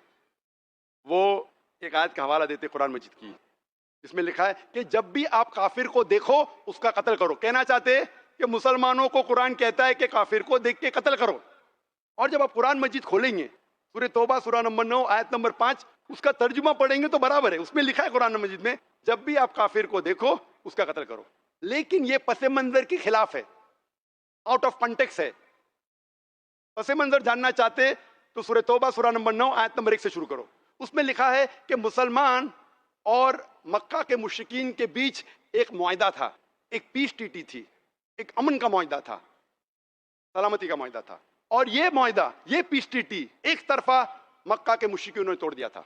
وہ ایک آیت کا حوالہ دیتے قرآن مجید کی، جس میں لکھا ہے کہ جب بھی آپ کافر کو دیکھو اس کا قتل کرو. کہنا چاہتے ہیں کہ مسلمانوں کو قرآن کہتا ہے کہ کافر کو دیکھ کے قتل کرو، اور جب آپ قرآن مجید کھولیں گے سورہ توبہ سورہ نمبر 9 آیت نمبر 5، اس کا ترجمہ پڑھیں گے تو برابر ہے. اس میں لکھا ہے قرآن مجید میں جب بھی آپ کافر کو دیکھو اس کا قتل کرو. لیکن یہ پس منظر کے خلاف ہے، آؤٹ آف کنٹیکس ہے. پس منظر جاننا چاہتے تو سورہ توبہ سورہ نمبر 9 آیت نمبر 1 سے شروع کرو. اس میں لکھا ہے کہ مسلمان اور مکہ کے مشرکین کے بیچ ایک معاہدہ تھا, ایک پیس ٹریٹی تھی, ایک امن کا معاہدہ تھا, سلامتی کا معاہدہ تھا. اور یہ معاہدہ, یہ پیس ٹریٹی ایک طرفہ مکہ کے مشرکین نے توڑ دیا تھا.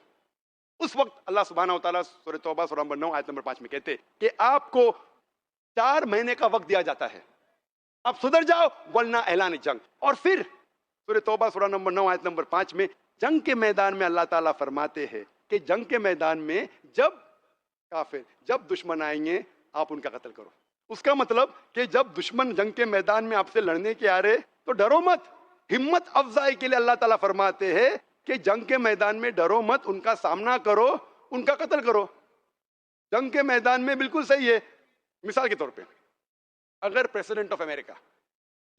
اس وقت اللہ سبحانہ و تعالیٰ سورہ توبہ سورہ نمبر 9 آیت نمبر 5 میں کہتے کہ آپ کو 4 مہینے کا وقت دیا جاتا ہے, اب سدھر جاؤ ورنہ اعلان جنگ. اور پھر سورہ توبہ سورہ نمبر 9 آیت نمبر 5 میں جنگ کے میدان میں اللہ تعالیٰ فرماتے ہیں کہ جنگ کے میدان میں جب کافر, جب دشمن آئیں گے آپ ان کا قتل کرو. اس کا مطلب کہ جب دشمن جنگ کے میدان میں آپ سے لڑنے کے آ رہے تو ڈرو مت. ہمت افزائی کے لیے اللہ تعالیٰ فرماتے ہیں کہ جنگ کے میدان میں ڈرو مت, ان کا سامنا کرو, ان کا قتل کرو. جنگ کے میدان میں بالکل صحیح ہے. مثال کے طور پہ اگر پریزیڈنٹ آف امریکہ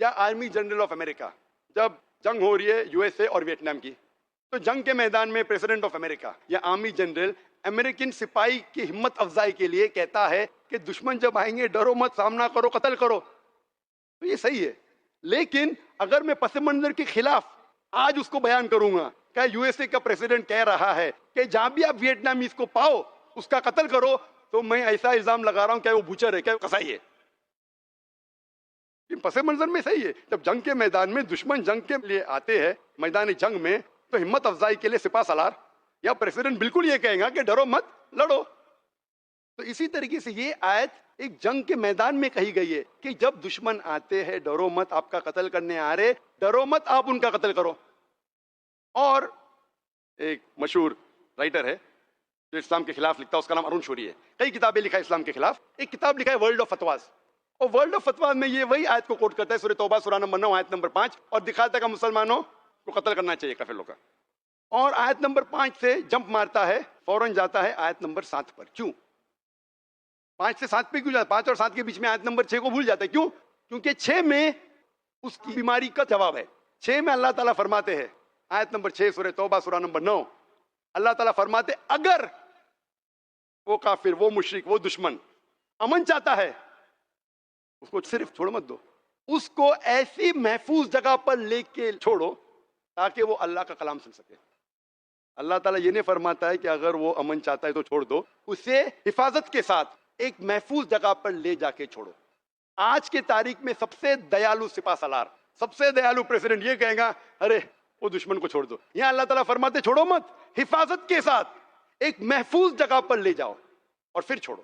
یا آرمی جنرل آف امریکہ, جب جنگ ہو رہی ہے یو ایس اے اور ویتنام کی, تو جنگ کے میدان میں پریزیڈنٹ آف امریکہ یا آرمی جنرل امریکن سپاہی کی ہمت افزائی کے لیے کہتا ہے کہ دشمن جب آئیں گے ڈرو مت, سامنا کرو, قتل کرو, تو یہ صحیح ہے. لیکن اگر میں پس منظر کے خلاف آج اس کو بیان کروں گا کہ یو ایس اے کا پریزیڈنٹ کہہ رہا ہے کہ جہاں بھی آپ ویتنامیز کو پاؤ اس کا قتل کرو, تو میں ایسا الزام لگا رہا ہوں کہ وہ بوچر ہے, کہ وہ قصائی ہے. پس منظر میں صحیح ہے. جب جنگ کے میدان میں دشمن جنگ کے لیے آتے ہیں میدان جنگ میں, تو ہمت افزائی کے لیے سپاہ سالار یا پریزیڈنٹ بالکل یہ کہیں گا کہ ڈرو مت, لڑو. تو اسی طریقے سے یہ آیت ایک جنگ کے میدان میں کہی گئی ہے کہ جب دشمن آتے ہیں ڈرو مت, آپ کا قتل کرنے آ رہے ڈرو مت, آپ ان کا قتل کرو. اور ایک مشہور رائٹر ہے جو اسلام کے خلاف لکھتا ہے, اس کا نام ارون شوری ہے. کئی کتابیں لکھا ہے اسلام کے خلاف. ایک کتاب لکھا ہے ورلڈ آف فتواز, اور ورلڈ آف فتواز میں یہ وہی آیت کو کوٹ کرتا ہے سورہ توبہ سورہ نمبر 9 آیت نمبر 5, اور دکھاتا ہے کہ مسلمانوں کو قتل کرنا چاہیے کافر لوگوں کا. اور آیت نمبر 5 سے جمپ مارتا ہے, فوراً جاتا ہے آیت نمبر 7 پر. کیوں 5 سے 7 پہ کیوں جاتا ہے؟ 5 اور 7 کے بیچ میں آیت نمبر 6 کو بھول جاتا ہے. کیوں؟ کیونکہ 6 میں اس کی بیماری کا جواب ہے. 6 میں اللہ تعالیٰ فرماتے ہیں, آیت نمبر 6 سورہ توبہ سورہ نمبر 9, اللہ تعالیٰ فرماتے اگر وہ کافر, وہ مشرک, وہ دشمن امن چاہتا ہے اس کو صرف چھوڑ مت دو, اس کو ایسی محفوظ جگہ پر لے کے چھوڑو تاکہ وہ اللہ کا کلام سن سکے. اللہ تعالیٰ یہ نہیں فرماتا ہے کہ اگر وہ امن چاہتا ہے تو چھوڑ دو, اسے حفاظت کے ساتھ ایک محفوظ جگہ پر لے جا کے چھوڑو. آج کے تاریخ میں سب سے دیالو سپاہ سالار, سب سے دیالو پریزیڈنٹ یہ کہے گا ارے وہ دشمن کو چھوڑ دو. یہاں اللہ تعالیٰ فرماتے چھوڑو مت, حفاظت کے ساتھ ایک محفوظ جگہ پر لے جاؤ اور پھر چھوڑو.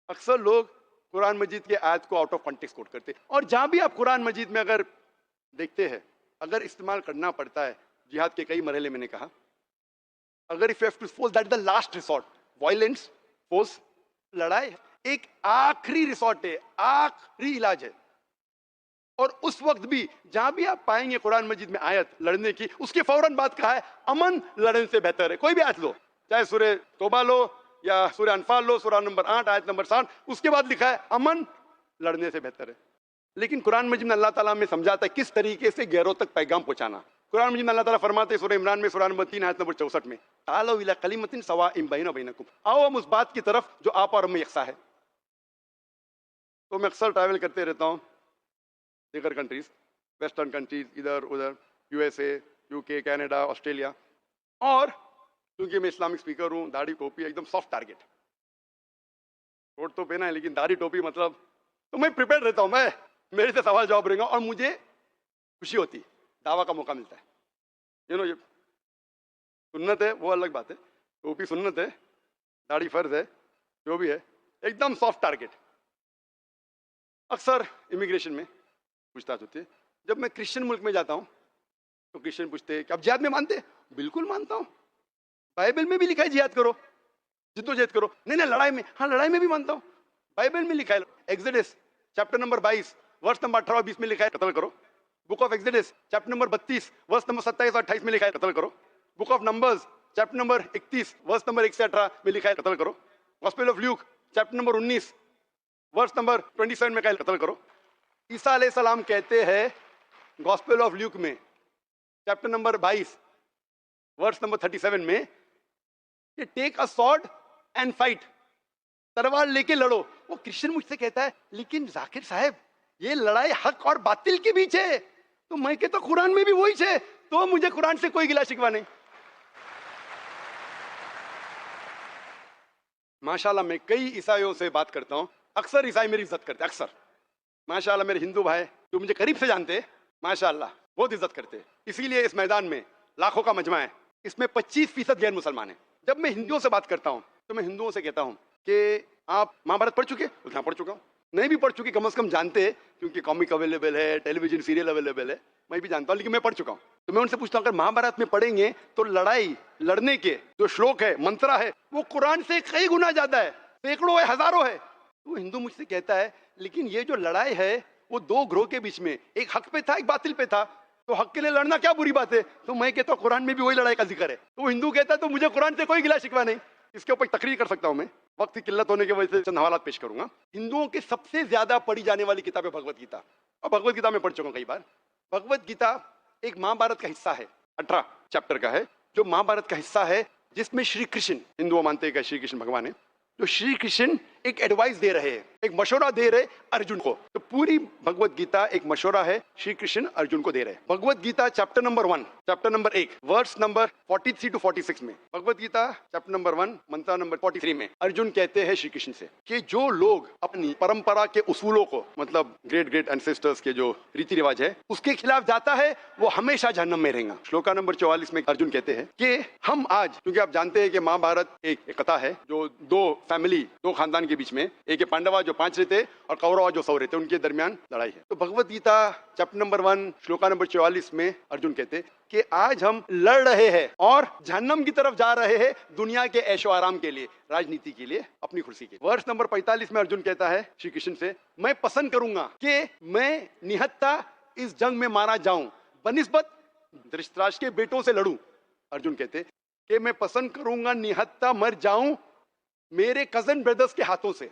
اکثر لوگ قرآن مجید کے آیت کو آؤٹ آف کانٹیکسٹ کوٹ کرتے, اور جہاں بھی آپ قرآن مجید میں اگر دیکھتے ہیں, اگر استعمال کرنا پڑتا ہے جہاد کے کئی مرحلے میں نے کہا, اگر if you have to force, that is the last resort. Violence, force, لڑائی ایک آخری ریسورٹ ہے, آخری علاج ہے. اور اس وقت بھی جہاں بھی آپ پائیں گے قرآن مجید میں آیت لڑنے کی, اس کے فوراً بعد کہا ہے امن لڑنے سے بہتر ہے. کوئی بھی آیت لو, چاہے سورہ توبہ لو یا سورہ انفال لو, سورہ نمبر 8 آیت نمبر 7, اس کے بعد لکھا ہے امن لڑنے سے بہتر ہے. لیکن قرآن مجید میں اللہ تعالیٰ ہمیں سمجھاتا ہے کس طریقے سے غیروں تک پیغام پہنچانا. قرآن مجید میں اللہ تعالیٰ فرماتے ہیں سورہ عمران میں سورہ نمبر 3 آیت نمبر 64 میں, تعالوا الی کلمۃ سواء بیننا وبینکم, آؤ ہم اس بات کی طرف جو آپ اور ہم میں یکساں ہے. تو میں اکثر ٹریول کرتے رہتا ہوں دیگر کنٹریز, ویسٹرن کنٹریز, ادھر ادھر, یو ایس اے, یو کے, کینیڈا, آسٹریلیا, اور کیونکہ میں اسلامک اسپیکر ہوں, داڑھی ٹوپی ایک دم سافٹ ٹارگیٹ, کوٹ تو پہنا ہے لیکن داڑھی ٹوپی مطلب, تو میں پریپیئر رہتا ہوں, میں میرے سے سوال جواب رہیں گا اور مجھے خوشی ہوتی, دعویٰ کا موقع ملتا ہے. یہ سنت ہے وہ الگ بات ہے, ٹوپی سنت ہے, داڑھی فرض ہے, جو بھی ہے ایک دم سافٹ ٹارگیٹ. اکثر امیگریشن میں پوچھ تاچھ ہوتی ہے. جب میں کرسچن ملک میں جاتا ہوں تو کرسچن پوچھتے ہیں کہ آپ جہاد میں مانتے ہیں؟ بالکل مانتا ہوں, بائبل میں بھی لکھا ہے جہاد کرو, جدوجہد کرو. نہیں لڑائی میں, ہاں لڑائی میں بھی مانتا ہوں, بائبل میں لکھا ہے, Exodus chapter number 22 verse number 18 اور 20 میں لکھا ہے قتل کرو. Book of Exodus chapter number 32 verse number 27 اور 28 میں لکھا ہے قتل کرو. Book of numbers chapter number 31 verse number 1 سے 18 میں لکھا ہے قتل کرو. Gospel of Luke chapter number 19 verse number 27 میں کہا ہے قتل کرو. عیسیٰ علیہ السلام کہتے ہیں گاسپل آف لیوک میں چیپٹر نمبر 22 ورس نمبر 37 میں کہ ٹیک اے سورڈ اینڈ فائٹ, تلوار لے کے لڑو. وہ کرسچن مجھ سے کہتا ہے لیکن ذاکر صاحب یہ لڑائی حق اور باطل کے بیچ ہے. تو میں کہتا ہوں قرآن میں بھی وہی ہے, تو مجھے قرآن سے کوئی گلا شکوا نہیں. ماشاءاللہ میں کئی عیسائیوں سے بات کرتا ہوں, اکثر عیسائی میری عزت کرتے, اکثر. ماشاءاللہ میرے ہندو بھائی جو مجھے قریب سے جانتے ہیں, ماشاءاللہ بہت عزت کرتے ہیں. اسی لیے اس میدان میں لاکھوں کا مجمع ہے, اس میں 25% غیر مسلمان ہیں. جب میں ہندوؤں سے بات کرتا ہوں تو میں ہندوؤں سے کہتا ہوں کہ آپ مہابھارت پڑھ چکے؟ ہاں پڑھ چکا ہوں. نہیں بھی پڑھ چکے کم از کم جانتے ہیں, کیونکہ کامک اویلیبل ہے, ٹیلی ویژن سیریل اویلیبل ہے, میں بھی جانتا ہوں, لیکن میں پڑھ چکا ہوں. تو میں ان سے پوچھتا ہوں اگر مہابھارت میں پڑھیں گے تو لڑائی لڑنے کے جو شلوک ہے, منترا ہے, وہ قرآن سے کئی گنا زیادہ ہے, سینکڑوں ہے, ہزاروں ہے. تو ہندو مجھ سے کہتا ہے لیکن یہ جو لڑائی ہے وہ دو گروہ کے بیچ میں, ایک حق پہ تھا ایک باطل پہ تھا, تو حق کے لیے لڑنا کیا بری بات ہے؟ تو میں کہتا ہوں قرآن میں بھی وہی لڑائی کا ذکر ہے. تو وہ ہندو کہتا ہے تو مجھے قرآن سے کوئی گلا شکوا نہیں. اس کے اوپر تقریر کر سکتا ہوں میں, وقت کی قلت ہونے کی وجہ سے چند حوالات پیش کروں گا. ہندوؤں کی سب سے زیادہ پڑھی جانے والی کتاب ہے بھگوت گیتا, اور بھگوت گیتا میں پڑھ چکا ہوں کئی بار. بھگوت گیتا ایک مہابھارت کا حصہ ہے, 18 چیپٹر کا ہے, جو مہابھارت کا حصہ ہے, جس میں شری کرشن, ہندو مانتے ہیں کہ شری کرشن بھگوان ہے, جو شری کرشن ایک ایڈوائس دے رہے ہیں, ایک مشورہ دے رہے ارجن کو. تو پوری بھگوت گیتا ایک مشورہ ہے شری کرشن ارجن کو دے رہے ہیں. Bhagavad Gita chapter number 1, chapter number 1 verse number 43 to 46 میں, Bhagavad Gita chapter number 1 mantra number 43 میں ارجن کہتے ہیں شری کرشن سے کہ جو لوگ اپنی پرمپرا کے اصولوں کو, مطلب گریٹ گریٹ اینسیسٹرز کے جو ریتی رواج ہے, اس کے خلاف جاتا ہے وہ ہمیشہ جہنم میں رہیں گا. شلوکا نمبر 44 میں ارجن کہتے ہیں کہ ہم آج, کیونکہ آپ جانتے ہیں کہ مہابھارت ایک کتھا ہے جو دو فیملی, دو خاندان کے بیچ میں, ایک پانڈوا جو 5 رہتے اور کوروا جو 100 رہتے, ان کے درمیان لڑائی ہے. تو Bhagavad Gita chapter number 1 shloka number 44 میں ارجن کہتے کہ آج ہم لڑ رہے ہیں اور جہنم کی طرف جا رہے ہیں دنیا کے عیش و آرام کے لیے, راجنیتی کے لیے, اپنی کرسی کے. ورس نمبر 45 میں ارجن کہتا ہے شری کرشن سے, میں پسند کروں گا کہ میں نہتا اس جنگ میں مارا جاؤں بنسبت دھرتراشٹر کے بیٹوں سے لڑوں. ارجن کہتے کہ میں پسند کروں گا نہتا مر جاؤں میرے کزن بردرز کے ہاتھوں سے.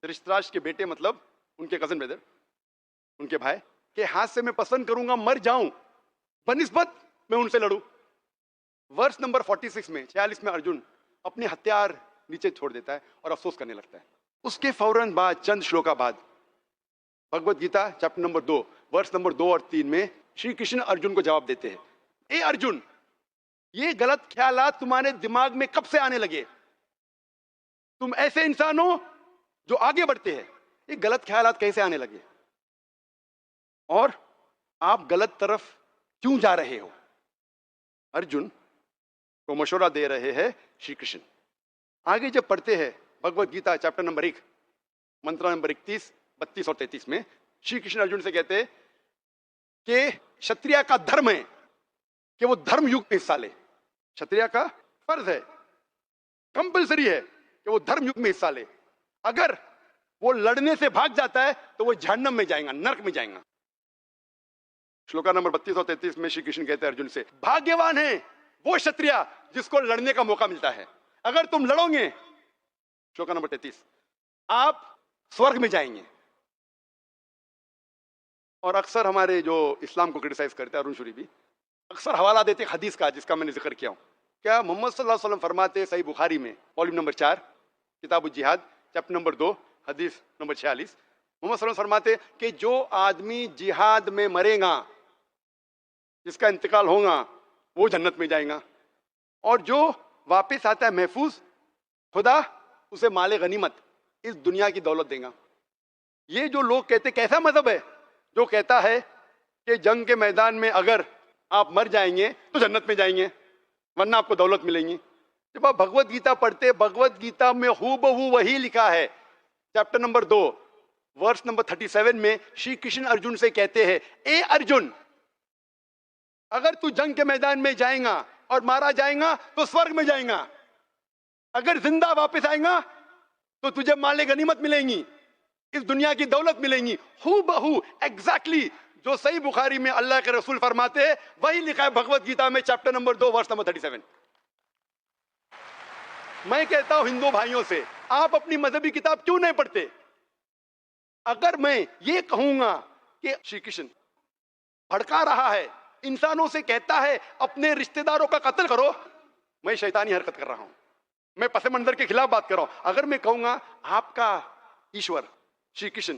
دھرتراشٹر کے بیٹے مطلب ان کے کزن بردر, ان کے بھائی کے ہاتھ سے میں پسند کروں گا مر جاؤں بنسبت میں ان سے لڑوں. ورس نمبر 46 میں 46 میں ارجن اپنے ہتھیار نیچے چھوڑ دیتا ہے اور افسوس کرنے لگتا ہے. اس کے فوراً بعد چند شلوکا بعد Bhagavad Gita chapter number 2 verse number 2 اور 3 میں شری کرشن ارجن کو جواب دیتے ہیں, اے ارجن یہ غلط خیالات تمہارے دماغ میں کب سے آنے لگے؟ تم ایسے انسان ہو جو آگے بڑھتے ہیں, یہ غلط خیالات کیسے آنے لگے اور آپ غلط طرف کیوں جا رہے ہو؟ ارجن کو مشورہ دے رہے ہیں شری کرشن. آگے جب پڑھتے ہیں Bhagavad Gita chapter number 1 mantra number 31, 32 اور 33 میں شری کرشن ارجن سے کہتے ہیں کہ شتریا کا دھرم ہے کہ وہ دھرم یگ میں حصہ لے. شتریا کا فرض ہے, کمپلسری ہے کہ وہ دھرم یگ میں حصہ لے. اگر وہ لڑنے سے بھاگ جاتا ہے تو وہ جہنم میں جائیں گا, نرک میں جائیں گا. شلوکا نمبر 32 اور 33 میں شری کرشن کہتے ہیں ارجن سے, بھاگیوان ہے وہ شتریا جس کو لڑنے کا موقع ملتا ہے. اگر تم لڑو گے, شلوکا نمبر 33, آپ سورگ میں جائیں گے. اور اکثر ہمارے جو اسلام کو کرٹیسائز کرتے ہیں, ارون شوری بھی اکثر حوالہ دیتے ہیں حدیث کا جس کا میں نے ذکر کیا ہوں. کیا محمد صلی اللہ علیہ وسلم فرماتے صحیح بخاری میں والیوم نمبر 4 کتاب الجہاد چیپٹر نمبر 2 حدیث نمبر 46, محمد صلی اللہ علیہ وسلم فرماتے کہ جو آدمی جہاد میں مرے گا, جس کا انتقال ہوگا, وہ جنت میں جائے گا, اور جو واپس آتا ہے محفوظ, خدا اسے مال غنیمت, اس دنیا کی دولت دے گا. یہ جو لوگ کہتے کیسا مذہب ہے جو کہتا ہے کہ جنگ کے میدان میں اگر آپ مر جائیں گے تو جنت میں جائیں گے ورنہ آپ کو دولت ملیں گی. جب آپ بھگوت گیتا پڑھتے, بھگوت گیتا میں ہو بہو وہی لکھا ہے. چیپٹر نمبر 2 ورس نمبر 37 میں شری کرشن ارجن سے کہتے ہیں, اے ارجن اگر تو جنگ کے میدان میں جائیں گا اور مارا جائیں گا تو سورگ میں جائیں گا, اگر زندہ واپس آئیں گا تو تجھے مال غنیمت ملیں گی, اس دنیا کی دولت ملیں گی. ہو بہو ایگزیکٹلی جو صحیح بخاری میں اللہ کے رسول فرماتے ہیں وہی لکھا ہے بھگوت گیتا میں چیپٹر نمبر 2 ورس نمبر 37. میں کہتا ہوں ہندو بھائیوں سے, آپ اپنی مذہبی کتاب کیوں نہیں پڑھتے؟ اگر میں یہ کہوں گا کہ شری کرشن بھڑکا رہا ہے, انسانوں سے کہتا ہے اپنے رشتہ داروں کا قتل کرو, میں شیطانی حرکت کر رہا ہوں, میں پس منظر کے خلاف بات کر رہا ہوں. اگر میں کہوں گا آپ کا ایشور شری کرشن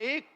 1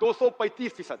235%।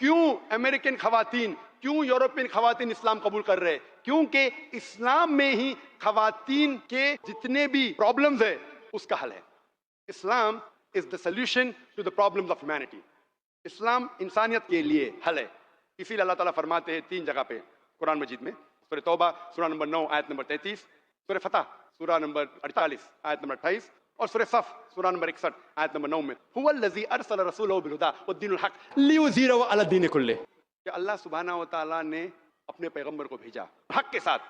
کیوں امریکن خواتین، کیوں یورپین خواتین اسلام قبول کر رہے؟ کیونکہ اسلام میں ہی خواتین کے جتنے بھی پرابلمز ہیں اس کا حل ہے. Islam is the solution to the problems of humanity. اسلام انسانیت کے لیے حل ہے. اسی لیے اللہ تعالیٰ فرماتے ہیں 3 جگہ پہ قرآن مجید میں، سورہ توبہ سورہ نمبر 9 آیت نمبر 33، سورہ فتح سورہ نمبر 48 آیت نمبر 28، اور سورہ صف سورہ نمبر 61 آیت نمبر 9 میں هو الذی ارسل رسولہ بالہدی والدین الحق لیظہرہ علی الدین کلہ، کہ اللہ سبحانہ و تعالیٰ نے اپنے پیغمبر کو بھیجا حق کے ساتھ